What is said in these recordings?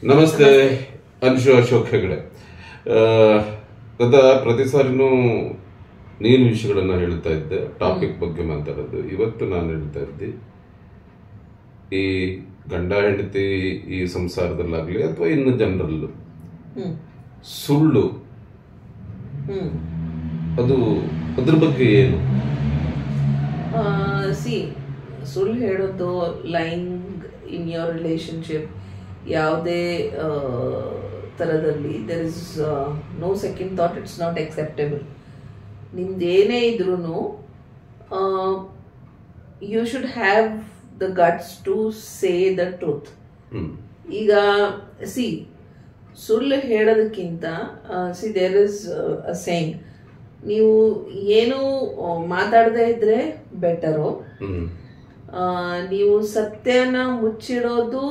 ನಮಸ್ತೆ ಅನ್ಶು ಅಶೋಕ್ ಹೆಗಡೆ. ಪ್ರತಿ ಸಾರಿನೂ ನೀನು ವಿಷಯಗಳನ್ನ ಹೇಳ್ತಾ ಇದ್ದೆ, ಟಾಪಿಕ್ ಬಗ್ಗೆ ಮಾತಾಡೋದು. ಇವತ್ತು ನಾನು ಹೇಳ್ತಾ ಇದ್ದೆ, ಈ ಗಂಡ ಹೆಂಡತಿ ಈ ಸಂಸಾರದಲ್ಲಾಗ್ಲಿ ಅಥವಾ ಇನ್ನು ಜನರಲ್ಲು ಸುಳ್ಳು, ಅದು ಅದ್ರ ಬಗ್ಗೆ ಏನು? ಸುಳ್ಳು ಹೇಳೋದು, ಲೈಂಗ್ ಇನ್ ಯೋರ್ ರಿಲೇಶನ್ಶಿಪ್, ಯಾವುದೇ ಥರದಲ್ಲಿ there is no second thought, it's not acceptable. ನಿಮ್ದು ಏನೇ ಇದ್ರೂ you should have the guts to say the truth. ಈಗ ಸುಳ್ಳು ಹೇಳೋದಕ್ಕಿಂತ ದೇರ್ ಇಸ್ ಅ ಸೇಯಿಂಗ್, ನೀವು ಏನು ಮಾತಾಡದೇ ಇದ್ರೆ ಬೆಟರು. ನೀವು ಸತ್ಯನ ಮುಚ್ಚಿಡೋದು,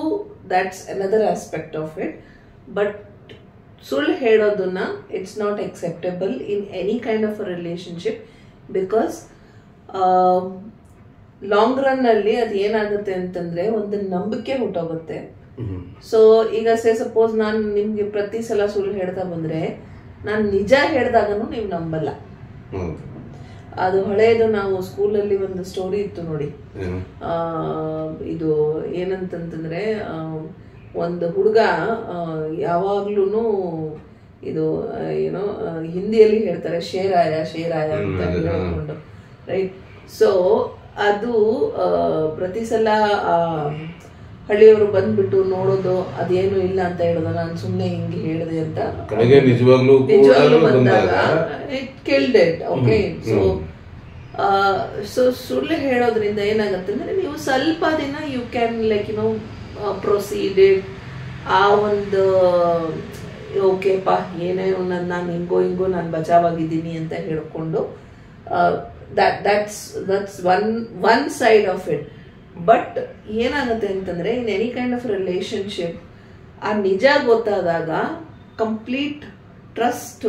that's another aspect of it. But ಸುಳ್ಳು ಹೇಳೋದನ್ನ it's not acceptable in any kind of a relationship, because long run ಅಲ್ಲಿ ಅದು ಏನಾಗುತ್ತೆ ಅಂತಂದ್ರೆ ಒಂದು ನಂಬಿಕೆ ಹುಟ್ಟೋಗುತ್ತೆ. ಸೊ ಈಗ ಸಪೋಸ್ ನಾನು ನಿಮ್ಗೆ ಪ್ರತಿ ಸಲ ಸುಳ್ಳು ಹೇಳ್ತಾ ಬಂದ್ರೆ, ನಾನು ನಿಜ ಹೇಳಿದಾಗನು ನೀವು ನಂಬಲ್ಲ. ಅದು ಹಳೇದು, ನಾವು ಸ್ಕೂಲಲ್ಲಿ ಒಂದು ಸ್ಟೋರಿ ಇತ್ತು ನೋಡಿ, ಇದು ಏನಂತಂತಂದ್ರೆ ಒಂದು ಹುಡುಗ ಯಾವಾಗ್ಲೂ ಇದು ಏನೋ ಹಿಂದಿಯಲ್ಲಿ ಹೇಳ್ತಾರೆ ಶೇರಾಯ ಶೇರಾಯ ಅಂತ ಹೇಳ್ಕೊಂಡು, ರೈಟ್? ಸೊ ಅದು ಪ್ರತಿ ಸಲ ಹಳ್ಳಿಯವರು ಬಂದ್ಬಿಟ್ಟು ನೋಡೋದು, ಅದೇನು ಇಲ್ಲ ಅಂತ ಹೇಳೋದು, ನಾನು ಸುಮ್ಮನೆ ಹಿಂಗೆ ಹೇಳಿದೆ ಅಂತ ನಿಜವಾಗ್ಲೂ ಬಂದಾಗ it killed it. Okay, so ಸುಳ್ಳು ಹೇಳೋದ್ರಿಂದ ಏನಾಗುತ್ತೆ ಅಂದ್ರೆ, ನೀವು ಸ್ವಲ್ಪ ದಿನ ಯು ಕ್ಯಾನ್ ಲೈಕ್ ಪ್ರೊಸೀಡೆಡ್ ಆ ಒಂದು ಓಕೆಪಾ ಏನೇ ನಾನು ಹಿಂಗೋ ನಾನು ಬಚಾವಾಗಿದ್ದೀನಿ ಅಂತ ಹೇಳ್ಕೊಂಡು, that's one side of it. But ಏನಾಗುತ್ತೆ ಅಂತಂದ್ರೆ, in any kind of relationship ಆ ನಿಜ ಗೊತ್ತಾದಾಗ ಕಂಪ್ಲೀಟ್ ಟ್ರಸ್ಟ್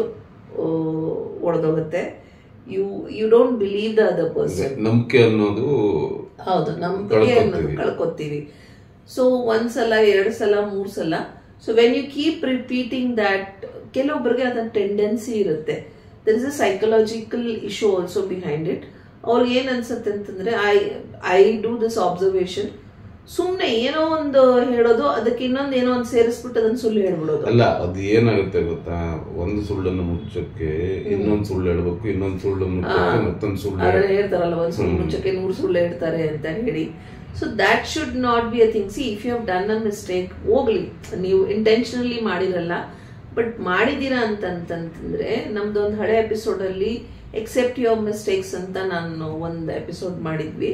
ಒಡೆದೋಗುತ್ತೆ. You don't believe the other person. ನಂಬಿಕೆ ಅನ್ನೋದು, ಹೌದು, ನಂಬಿಕೆ ಅನ್ನೋದು ಕಳ್ಕೊತೀವಿ. ಸೊ ಒಂದ್ಸಲ, 2 ಸಲ, 3 ಸಲ. So when you keep repeating that, ಕೆಲವೊಬ್ಬರಿಗೆ ಅದನ್ನ ಟೆಂಡೆನ್ಸಿ ಇರುತ್ತೆ. There is a psychological issue also behind it. ಅವ್ರಿಗೆ ಏನ್ ಅನ್ಸುತ್ತೆ ಅಂತಂದ್ರೆ, ಐ ಡೂ ದಿಸ್ ಅಬ್ಸರ್ವೇಷನ್, ಸುಮ್ನೆ ಏನೋ ಒಂದು ಹೇಳೋದು, ಅದಕ್ಕೆ ಇನ್ನೊಂದು ಏನೋ ಒಂದು ಸೇರಿಸ್ಬಿಟ್ಟು ಅದನ್ನ ಸುಳ್ಳು ಹೇಳ್ಬಿಡೋದು. ಅಲ್ಲ, ಅದು ಏನಾಗುತ್ತೆ ಗೊತ್ತಾ, ಒಂದು ಸುಳ್ಳನ್ನು ಮುಚ್ಚಕ್ಕೆ ಇನ್ನೊಂದು ಸುಳ್ಳು ಹೇಳ್ಬೇಕು, ಇನ್ನೊಂದು ಸುಳ್ಳು ಮುಚ್ಚಕ್ಕೆ ಮತ್ತೊಂದು ಸುಳ್ಳು ಹೇಳ್ತಾರಲ್ಲ, ಒಂದ್ ಸುಳ್ಳು ಮುಚ್ಚಕ್ಕೆ 100 ಸುಳ್ಳು ಹೇಳ್ತಾರೆ ಅಂತ ಹೇಳಿ. So that should not be a thing. If you have done a mistake, ಹೋಗ್ಲಿ, ನೀವು ಇಂಟೆನ್ಷನಲಿ ಮಾಡಿರಲ್ಲ, ಬಟ್ ಮಾಡಿದೀರಾ ಅಂತಂತಂದ್ರೆ, ನಮ್ದೊಂದು ಹಳೆ ಎಪಿಸೋಡ್ ಅಲ್ಲಿ ಎಕ್ಸೆಪ್ಟ್ ಯುವರ್ ಮಿಸ್ಟೇಕ್ಸ್ ಅಂತ ನಾನು ಒಂದು ಎಪಿಸೋಡ್ ಮಾಡಿದ್ವಿ.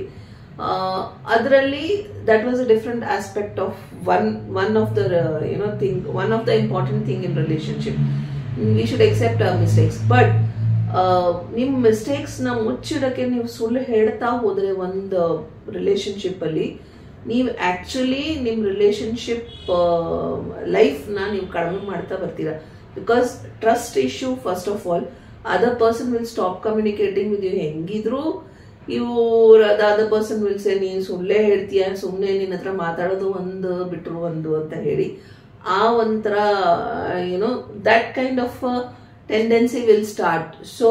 ಅದರಲ್ಲಿ that was a different aspect of one of the thing, one of the important thing in relationship. We should accept our mistakes. But ನಿಮ್ಮ ಮಿಸ್ಟೇಕ್ಸ್ ನ ಮುಚ್ಚಿಡಕ್ಕೆ ನೀವು ಸುಳ್ಳು ಹೇಳ್ತಾ ಹೋದ್ರೆ ಒಂದು ರಿಲೇಶನ್ಶಿಪ್ ಅಲ್ಲಿ, ನೀವು ಆಕ್ಚುಲಿ ನಿಮ್ಮ ರಿಲೇಶನ್ಶಿಪ್ ಲೈಫ್ ನ ನೀವು ಕಡಿಮೆ ಮಾಡ್ತಾ ಬರ್ತೀರಾ. Because trust issue, first of all, other person will stop communicating with you. ಹೆಂಗಿದ್ರು the other person will say, ನೀನು ಸುಳ್ಳೇ ಹೇಳ್ತೀಯ, ಸುಮ್ಮನೆ ನಿನ್ನ ಹತ್ರ ಮಾತಾಡೋದು ಒಂದು ಬಿಟ್ರು ಒಂದು ಅಂತ ಹೇಳಿ, ಆ ಒಂಥರ that kind of tendency will start. So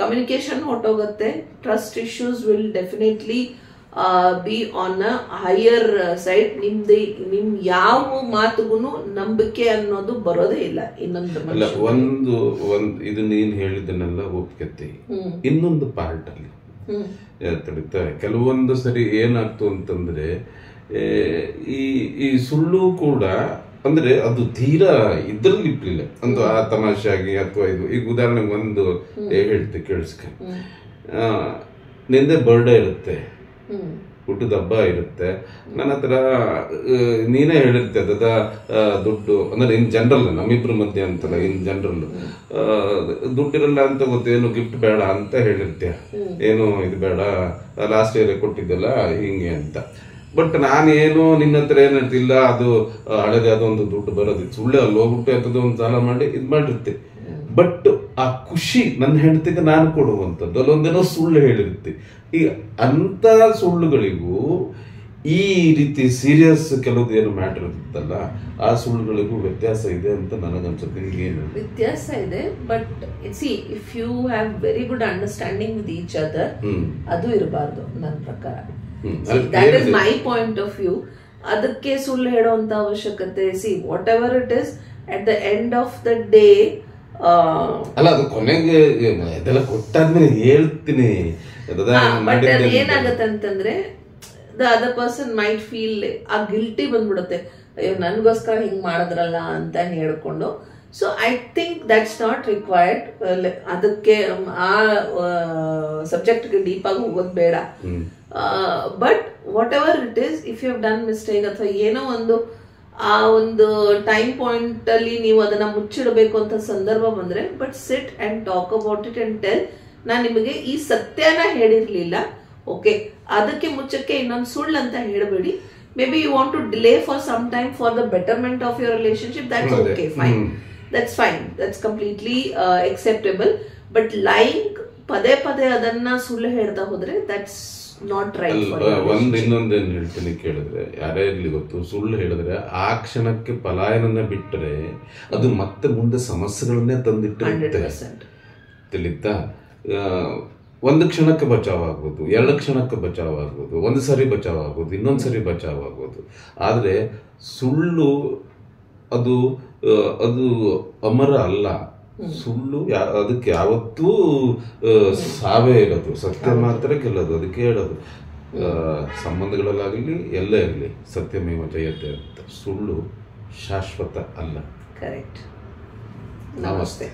communication ಹೊಟ್ಟೋಗುತ್ತೆ, trust issues will definitely be on a higher side. ನಿಮ್ ಯಾವ ಮಾತುಗೂ ನಂಬಿಕೆ ಅನ್ನೋದು ಬರೋದೇ ಇಲ್ಲ. ಒಂದು ಇದು ನೀನ್ ಹೇಳಿದ್ದನ್ನೆಲ್ಲ ಒಪ್ಕತ್ತಿ. ಇನ್ನೊಂದು ಪಾರ್ಟ್ ಅಲ್ಲಿ ಕೆಲವೊಂದು ಸರಿ ಏನಾಗ್ತು ಅಂತಂದ್ರೆ, ಈ ಸುಳ್ಳು ಕೂಡ ಅಂದ್ರೆ ಅದು ತೀರಾ ಇದ್ರಲ್ಲಿ ಇರ್ಲಿಲ್ಲ, ಒಂದು ಆ ತಮಾಷೆಯಾಗಿ ಅಥವಾ ಇದು. ಈಗ ಉದಾಹರಣೆಗೆ ಒಂದು ಹೇಳ್ತೆ ಕೇಳಿಸ್ಕ, ನಿಂದೆ ಬರ್ಡೇ ಇರುತ್ತೆ, ಹುಟ್ಟದ ಹಬ್ಬ ಇರುತ್ತೆ, ನನ್ನ ಹತ್ರ ನೀನೇ ಹೇಳಿರ್ತೆ ಅದ ದುಡ್ಡು, ಅಂದ್ರೆ ಇನ್ ಜನರಲ್, ನಮ್ಮಿಬ್ರ ಮಧ್ಯೆ ಅಂತಲ್ಲ, ಇನ್ ಜನರಲ್ ದುಡ್ಡಿರಲ್ಲ ಅಂತ ಗೊತ್ತೇನು, ಗಿಫ್ಟ್ ಬೇಡ ಅಂತ ಹೇಳಿರ್ತೀಯ, ಏನು ಇದು ಬೇಡ, ಲಾಸ್ಟ್ ಇಯರ್ ಕೊಟ್ಟಿದ್ದಲ್ಲ ಹಿಂಗೆ ಅಂತ. ಬಟ್ ನಾನೇನು ನಿನ್ನ ಹತ್ರ ಏನ್ ಹೇಳ್ತಿಲ್ಲ, ಅದು ಹಳದೆ ಅದೊಂದು ದುಡ್ಡು ಬರೋದಿತ್ತು, ಸುಳ್ಳೆ ಅಲ್ಲಿ ಹೋಗ್ಬಿಟ್ಟು ಅಂತದ್ದು ಒಂದು ಸಾಲ ಮಾಡಿ ಇದ್ ಮಾಡಿರ್ತೆ. ಬಟ್ ಆ ಖುಷಿ ನನ್ನ ಹೆಂಡತಿಗೆ ನಾನು ಕೊಡುವಂಥದ್ದು ಅಲ್ಲೊಂದೇನೋ ಸುಳ್ಳು ಹೇಳಿರುತ್ತೆ. ಈ ಅಂತ ಸುಳ್ಳುಗಳಿಗೂ ಈ ರೀತಿ ಸೀರಿಯಸ್ ಕೆಲವ್ದು ಏನು ಮ್ಯಾಟರ್ ಇರುತ್ತಲ್ಲ ಆ ಸುಳ್ಳುಗಳಿಗೂ ವ್ಯತ್ಯಾಸ ಇದೆ ಅಂತ ನನಗನ್ಸುತ್ತೆ. ನಿಮಗೇನು ವ್ಯತ್ಯಾಸ ಇದೆ? But see, if you have very good understanding with each other, ಅದು ಇರಬಾರ್ದು ನನ್ನ ಪ್ರಕಾರ. That is my point of view. ಅದಕ್ಕೆ ಸುಳ್ಳು ಹೇಳೋಂತ ಅವಶ್ಯಕತೆ, see whatever it is, at the end of the day ಅಲ್ಲ, ಅದು ಕೊನೆಗೆ ಇದೆಲ್ಲ ಕೊಟ್ಟಾದ್ಮೇಲೆ ಹೇಳ್ತೀನಿ. ಬಟ್ ಅದೇನಾಗತ್ತೆ ಅಂತಂದ್ರೆ the other person might feel ಆ ಗಿಲ್ಟಿ ಬಂದ್ಬಿಡುತ್ತೆ, ಅಯ್ಯೋ ನನ್ಗೋಸ್ಕರ ಹಿಂಗ್ ಮಾಡಿದ್ರಲ್ಲ ಅಂತ ಹೇಳ್ಕೊಂಡು. So I think that's not required. ಅದಕ್ಕೆ ಆ ಸಬ್ಜೆಕ್ಟ್ಗೆ ಡೀಪ್ ಆಗಿ ಹೋಗೋದು ಬೇಡ. But whatever it is, if you have done mistake ಅಥವಾ ಏನೋ ಒಂದು ಆ ಒಂದು ಟೈಮ್ ಪಾಯಿಂಟ್ ಅಲ್ಲಿ ನೀವು ಅದನ್ನ ಮುಚ್ಚಿಡಬೇಕು ಅಂತ ಸಂದರ್ಭ ಬಂದ್ರೆ, but sit and talk about it and tell, ನಾನು ನಿಮಗೆ ಈ ಸತ್ಯನ ಹೇಳಿರ್ಲಿಲ್ಲ, ಓಕೆ, ಅದಕ್ಕೆ ಮುಚ್ಚಕ್ಕೆ ಇನ್ನೊಂದು ಸುಳ್ಳು ಅಂತ ಹೇಳಬೇಡಿ. Maybe you want to delay for some time for the betterment of your relationship, that's okay, fine, that's completely acceptable. But lying ಪದೇ ಪದೇ ಅದನ್ನ ಸುಳ್ಳು ಹೇಳ್ತಾ ಹೋದ್ರೆ ದಟ್ಸ್ ನಾಟ್ ರೈಟ್. ಇನ್ನೊಂದೇನು ಹೇಳ್ತೀನಿ ಕೇಳಿದ್ರೆ, ಯಾರೇ ಇರ್ಲಿ ಗೊತ್ತು, ಸುಳ್ಳು ಹೇಳಿದ್ರೆ ಆ ಕ್ಷಣಕ್ಕೆ ಪಲಾಯನನ್ನ ಬಿಟ್ಟರೆ ಅದು ಮತ್ತೆ ಮುಂದೆ ಸಮಸ್ಯೆಗಳನ್ನೇ ತಂದಿಟ್ಟಿರುತ್ತೆ. ತಿಳಿತಾ? ಒಂದು ಕ್ಷಣಕ್ಕೆ ಬಚಾವ್ ಆಗ್ಬೋದು, 2 ಕ್ಷಣಕ್ಕೆ ಬಚಾವ್ ಆಗ್ಬೋದು, ಒಂದು ಸರಿ ಬಚಾವ್ ಆಗ್ಬೋದು, ಇನ್ನೊಂದು ಸರಿ ಬಚಾವ್ ಆಗ್ಬೋದು. ಆದರೆ ಸುಳ್ಳು ಅದು ಅದು ಅಮರ ಅಲ್ಲ. ಸುಳ್ಳು ಅದಕ್ಕೆ ಯಾವತ್ತೂ ಸಾವೇ ಇರೋದು, ಸತ್ಯ ಮಾತ್ರ ಗೆಲ್ಲೋದು. ಅದಕ್ಕೆ ಹೇಳೋದು ಸಂಬಂಧಗಳಲ್ಲಾಗಲಿ ಎಲ್ಲ ಇರಲಿ ಸತ್ಯಮೇವ ಜಯತೆ ಅಂತ. ಸುಳ್ಳು ಶಾಶ್ವತ ಅಲ್ಲ. ಕರೆಕ್ಟ್. ನಮಸ್ತೆ.